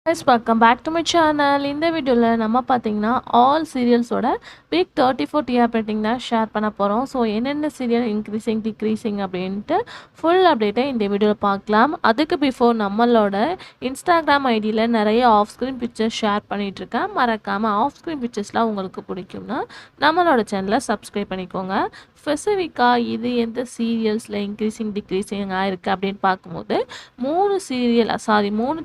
Guys, welcome back to my channel. இந்த வீடியோவில் நம்ம பார்த்தீங்கன்னா ஆல் சீரியல்ஸோட பிக் 34 டிஆர் ரேட்டிங் தான் ஷேர் பண்ண போகிறோம். ஸோ என்னென்ன சீரியல் இன்க்ரீசிங் டிக்ரீசிங் அப்படின்ட்டு ஃபுல் அப்டேட்டை இந்த வீடியோவில் பார்க்கலாம். அதுக்கு பிஃபோர் நம்மளோட இன்ஸ்டாகிராம் ஐடியில் நிறைய ஆஃப் ஸ்க்ரீன் பிக்சர்ஸ் ஷேர் பண்ணிகிட்ருக்கேன். மறக்காமல் ஆஃப் ஸ்க்ரீன் பிக்சர்ஸ்லாம் உங்களுக்கு பிடிக்கும்னா நம்மளோட சேனலை சப்ஸ்கிரைப் பண்ணிக்கோங்க. ஸ்பெசிஃபிக்காக இது எந்த சீரியல்ஸில் இன்க்ரீசிங் டிக்ரீசிங் ஆகிருக்கு அப்படின்னு பார்க்கும்போது மூணு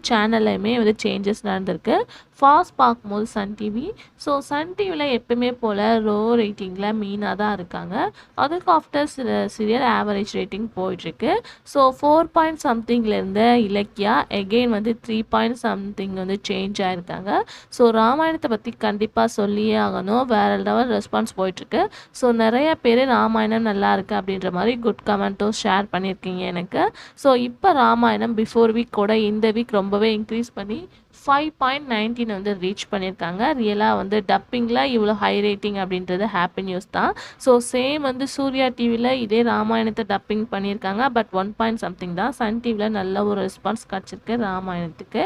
சேனல்லையுமே வந்து சேஞ்சஸ் நடந்திருக்கு. ஃபாஸ்ட் பார்க்கும்போது சன் டிவி. ஸோ சன் டிவியில் எப்பவுமே போல் லோ ரேட்டிங்கில் மீனாக தான் இருக்காங்க. அதுக்கு ஆஃப்டர் சில சீரியல் ஆவரேஜ் ரேட்டிங் போயிட்டுருக்கு. ஸோ 4 சம்திங்லேருந்து இலக்கியா எகெயின் வந்து 3 சம்திங் வந்து சேஞ்ச் ஆகிருக்காங்க. ஸோ ராமாயணத்தை பற்றி கண்டிப்பாக சொல்லியே ஆகணும். வேறு லெவல் ரெஸ்பான்ஸ் போயிட்டுருக்கு. ஸோ நிறைய பேர் ராமாயணம் நல்லா இருக்குது அப்படின்ற மாதிரி குட் கமெண்ட்டும் ஷேர் பண்ணியிருக்கீங்க எனக்கு. ஸோ இப்போ ராமாயணம் பிஃபோர் வீக் கூட இந்த வீக் ரொம்பவே இன்க்ரீஸ் பண்ணி 5.19 வந்து ரீச் பண்ணியிருக்காங்க. ரியலாக வந்து டப்பிங்கில் இவ்வளோ ஹை ரேட்டிங் அப்படின்றது ஹாப்பி நியூஸ் தான். ஸோ சேம் வந்து சூர்யா டிவியில் இதே ராமாயணத்தை டப்பிங் பண்ணியிருக்காங்க. பட் 1 சம்திங் தான். சன் டிவியில் நல்ல ஒரு ரெஸ்பான்ஸ் கிடச்சிருக்கு ராமாயணத்துக்கு.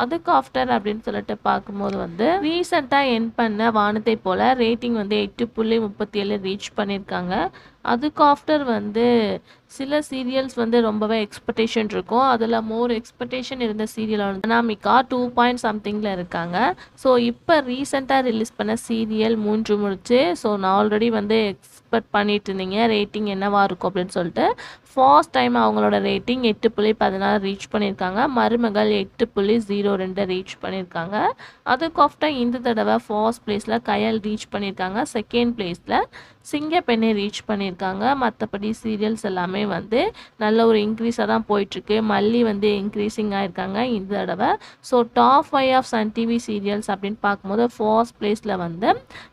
அதுக்கு ஆஃப்டர் அப்படின்னு சொல்லிட்டு பார்க்கும்போது வந்து ரீசெண்டாக என் பண்ண வானத்தை போல் ரேட்டிங் வந்து 8.37 ரீச் பண்ணியிருக்காங்க. அதுக்கு ஆஃப்டர் வந்து சில சீரியல்ஸ் வந்து ரொம்பவே எக்ஸ்பெக்டேஷன் இருக்கும். அதில் மோர் எக்ஸ்பெக்டேஷன் இருந்த சீரியல் வந்து அனாமிகா 2 சம்திங்கில் இருக்காங்க. ஸோ இப்போ ரீசெண்டாக ரிலீஸ் பண்ண சீரியல் 3 முடிச்சு. ஸோ நான் ஆல்ரெடி வந்து எக்ஸ்பெக்ட் பண்ணிட்டு இருந்தீங்க ரேட்டிங் என்னவா இருக்கும் அப்படின்னு சொல்லிட்டு. ஃபர்ஸ்ட் டைம் அவங்களோட ரேட்டிங் 8.14 ரீச் பண்ணியிருக்காங்க. மருமகள் 8.02 ரீச் பண்ணியிருக்காங்க. அதுக்கு ஆஃப்டர் இந்த தடவை ஃபர்ஸ்ட் பிளேஸில் கயல் ரீச் பண்ணியிருக்காங்க. செகண்ட் பிளேஸில் சிங்கப்பெண்ணை ரீச் பண்ணியிருக்காங்க. மற்றபடி சீரியல்ஸ் எல்லாமே வந்து நல்ல ஒரு இன்க்ரீஸாக தான் போயிட்டுருக்கு. மல்லி வந்து இன்க்ரீஸிங் ஆகிருக்காங்க இந்த தடவை. So top 5 of Sun TV serials அப்படின்னு பார்க்கும்போது ஃபர்ஸ்ட் பிளேஸில் வந்து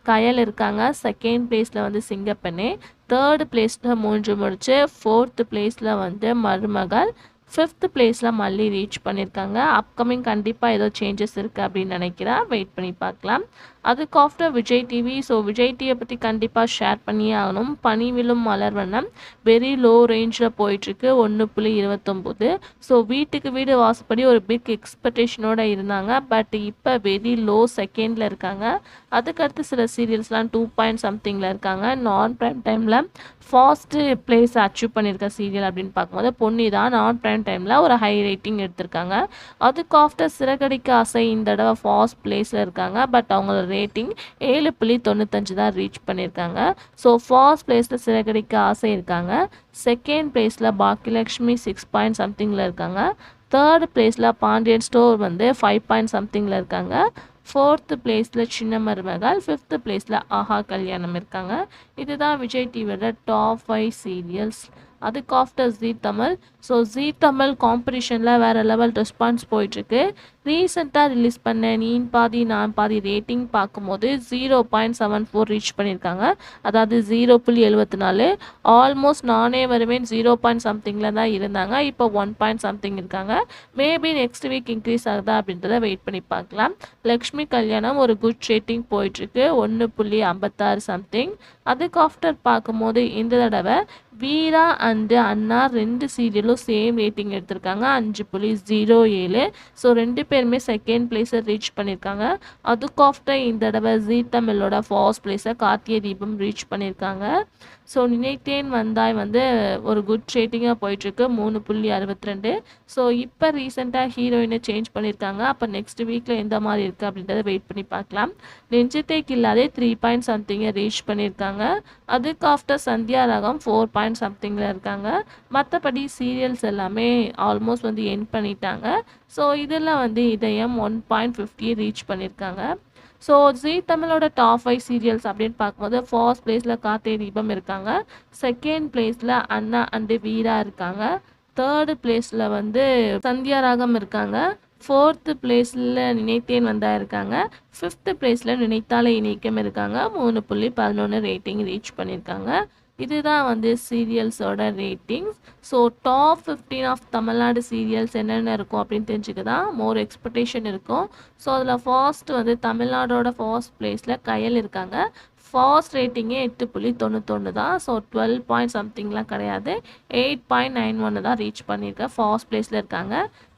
கயல் இருக்காங்க. செகண்ட் பிளேஸில் வந்து சிங்கப்பெண்ணை. தேர்டு பிளேஸில் 3 முடிச்சு. ஃபோர்த்து பிளேஸில் வந்து மருமகள். ஃபிஃப்த் பிளேஸில் மல்லி ரீச் பண்ணியிருக்காங்க. அப்கமிங் கண்டிப்பாக ஏதோ சேஞ்சஸ் இருக்குது அப்படின்னு நினைக்கிறேன். வெயிட் பண்ணி பார்க்கலாம். அதுக்கு after Vijay TV. So Vijay டிவியை பற்றி கண்டிப்பாக ஷேர் பண்ணியே ஆகணும். பனி விழும் மலர்வண்ணம் வெரி லோ ரேஞ்சில் போயிட்டுருக்கு. 1.29. ஸோ வீட்டுக்கு வீடு வாசப்படி ஒரு பிக் எக்ஸ்பெக்டேஷனோடு இருந்தாங்க. பட் இப்போ வெரி லோ செகண்டில் இருக்காங்க. அதுக்கடுத்து சில சீரியல்ஸ்லாம் 2 சம்திங்கில் இருக்காங்க. நான் ப்ரைம் டைமில் ஃபர்ஸ்ட்டு பிளேஸ் அச்சீவ் பண்ணியிருக்க சீரியல் அப்படின்னு பார்க்கும்போது பொன்னி தான் நான் ப்ரைம் டைமில் ஒரு ஹை ரேட்டிங் எடுத்திருக்காங்க. அதுக்கு ஆஃப்டர் சிறகடிக்க ஆசை இந்த தடவை ஃபர்ஸ்ட் பிளேஸில் இருக்காங்க. பட் அவங்களோட ரேட்டிங் 7.95 தான் ரீச் பண்ணியிருக்காங்க. ஸோ ஃபர்ஸ்ட் பிளேஸில் சிறகடிக்க ஆசை இருக்காங்க. செகண்ட் பிளேஸில் பாக்கியலக்ஷ்மி 6 சம்திங்கில் இருக்காங்க. தேர்ட் பிளேஸில் பாண்டியன் ஸ்டோர் வந்து 5 சம்திங்கில் இருக்காங்க. ஃபோர்த்து பிளேஸில் சின்ன மருமகள். ஃபிஃப்த்து பிளேஸில் ஆஹா கல்யாணம் இருக்காங்க. இதுதான் விஜய் டிவியோட டாப் 5 சீரியல்ஸ். அதுக்கு ஆஃப்டர் ஜீ தமிழ். ஸோ ஜீ தமிழ் காம்படிஷனில் வேறு லெவல் ரெஸ்பான்ஸ் போயிட்டுருக்கு. ரீசெண்டாக ரிலீஸ் பண்ண நீன் பாதி நான் பாதி ரேட்டிங் பார்க்கும்போது 0.74 ரீச் பண்ணியிருக்காங்க. அதாவது 0.74. ஆல்மோஸ்ட் நானே வருவேன் 0 சம்திங்கில் தான் இருந்தாங்க. இப்போ 1 சம்திங் இருக்காங்க. மேபி நெக்ஸ்ட் வீக் இன்க்ரீஸ் ஆகுதா அப்படின்றத வெயிட் பண்ணி பார்க்கலாம். லக்ஷ்மி கல்யாணம் ஒரு குட் ரேட்டிங் போயிட்டுருக்கு. 1.56 சம்திங். அதுக்கு ஆஃப்டர் பார்க்கும்போது இந்த தடவை வீரா அண்டு அண்ணா 2 சீரியலும் சேம் ரேட்டிங் எடுத்திருக்காங்க. 5.07. ஸோ 2 பேருமே செகண்ட் பிளேஸை ரீச் பண்ணியிருக்காங்க. அதுக்கு ஆஃப்டர் இந்த தடவை ஜீ தமிழோட ஃபர்ஸ்ட் பிளேஸை கார்த்திகை தீபம் ரீச் பண்ணியிருக்காங்க. ஸோ நினைத்தேன் வந்தாய் வந்து ஒரு குட் ரேட்டிங்காக போயிட்டுருக்கு. 3.62. ஸோ இப்போ ரீசெண்டாக ஹீரோயினை சேஞ்ச் பண்ணியிருக்காங்க. அப்போ நெக்ஸ்ட் வீக்கில் எந்த மாதிரி இருக்குது அப்படின்றத வெயிட் பண்ணி பார்க்கலாம். நெஞ்சத்தை கில்லாதே 3 சம்திங்கை ரீச் பண்ணியிருக்காங்க. அதுக்கு ஆஃப்டர் சந்தியா ராகம் 4 சம்திங்கில் இருக்காங்க. மற்றபடி சீரியல்ஸ் எல்லாமே ஆல்மோஸ்ட் வந்து எண்ட் பண்ணிட்டாங்க. ஸோ இதில் வந்து இதயம் 1.50 ரீச் பண்ணியிருக்காங்க. ஸோ ஜீ தமிழோட டாப் 5 சீரியல்ஸ் அப்படின்னு பார்க்கும்போது ஃபர்ஸ்ட் பிளேஸில் கார்த்திகை தீபம் இருக்காங்க. செகண்ட் பிளேஸில் அண்ணா அண்டு வீரா இருக்காங்க. தேர்டு பிளேஸில் வந்து சந்தியா ராகம் இருக்காங்க. ஃபோர்த்து பிளேஸில் நினைத்தேன் வந்தா இருக்காங்க. ஃபிஃப்த்து பிளேஸில் நினைத்தாலே இணைக்கம் இருக்காங்க. 3.11 ரேட்டிங் ரீச் பண்ணியிருக்காங்க. இதுதான் வந்து சீரியல்ஸோட ratings. So top 15 of Tamil Nadu serials என்னென்ன இருக்கும் அப்படின்னு தெரிஞ்சுக்க தான் மோர் எக்ஸ்பெக்டேஷன் இருக்கும். ஸோ அதில் ஃபர்ஸ்ட் வந்து தமிழ்நாடோட ஃபர்ஸ்ட் பிளேஸில் கயல் இருக்காங்க. ஃபாஸ்ட் ரேட்டிங்கே 8.91 தான். ஸோ 12 பாயிண்ட் சம்திங்லாம் கிடையாது. 8.91 தான் ரீச் பண்ணியிருக்க ஃபாஸ்ட் பிளேஸில் இருக்காங்க.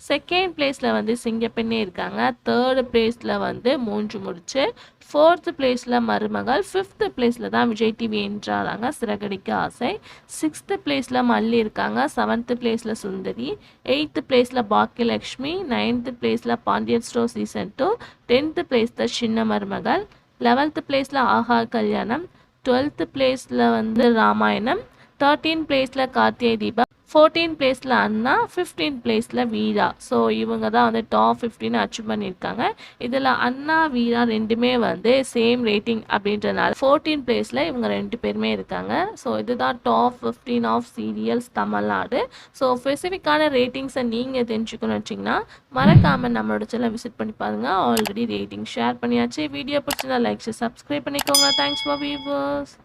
செகண்ட் பிளேஸில் வந்து சிங்கப்பெண்ணே இருக்காங்க. தேர்டு பிளேஸில் வந்து மூன்று முடிச்சு. ஃபோர்த்து பிளேஸில் மருமகள். ஃபிஃப்த்து பிளேஸில் தான் விஜய் டிவி என்றாராங்க சிறகடிக்க ஆசை. சிக்ஸ்த்து பிளேஸில் மல்லி இருக்காங்க. செவன்த்து பிளேஸில் சுந்தரி. எயித்து பிளேஸில் பாக்கியலக்ஷ்மி. நைன்த்து பிளேஸில் பாண்டியன் ஸ்டோர் சீசன் 2. 10th பிளேஸில் சின்ன மருமகள். 11th பிளேஸில் ஆஹா கல்யாணம். 12th பிளேஸில் வந்து ராமாயணம். 13th பிளேஸில் கார்த்திகை தீபம். 14th பிளேஸில் அண்ணா. 15th பிளேஸில் வீரா. ஸோ இவங்க தான் வந்து டாப் 15 அச்சீவ் பண்ணியிருக்காங்க. இதில் அண்ணா வீரா ரெண்டுமே வந்து சேம் ரேட்டிங் அப்படின்றனால 14th பிளேஸில் இவங்க 2 பேருமே இருக்காங்க. ஸோ இதுதான் top 15 of serials Tamil Nadu. So ஸ்பெசிஃபிக்கான ரேட்டிங்ஸை நீங்கள் தெரிஞ்சுக்கணும்னு வச்சிங்கன்னா மறக்காமல் நம்மளோட சேனலை விசிட் பண்ணி பாருங்கள். ஆல்ரெடி ரேட்டிங் ஷேர் பண்ணியாச்சு. வீடியோ பிடிச்சிருந்தா லைக் சப்ஸ்கிரைப் பண்ணிக்கோங்க. Thanks for viewers.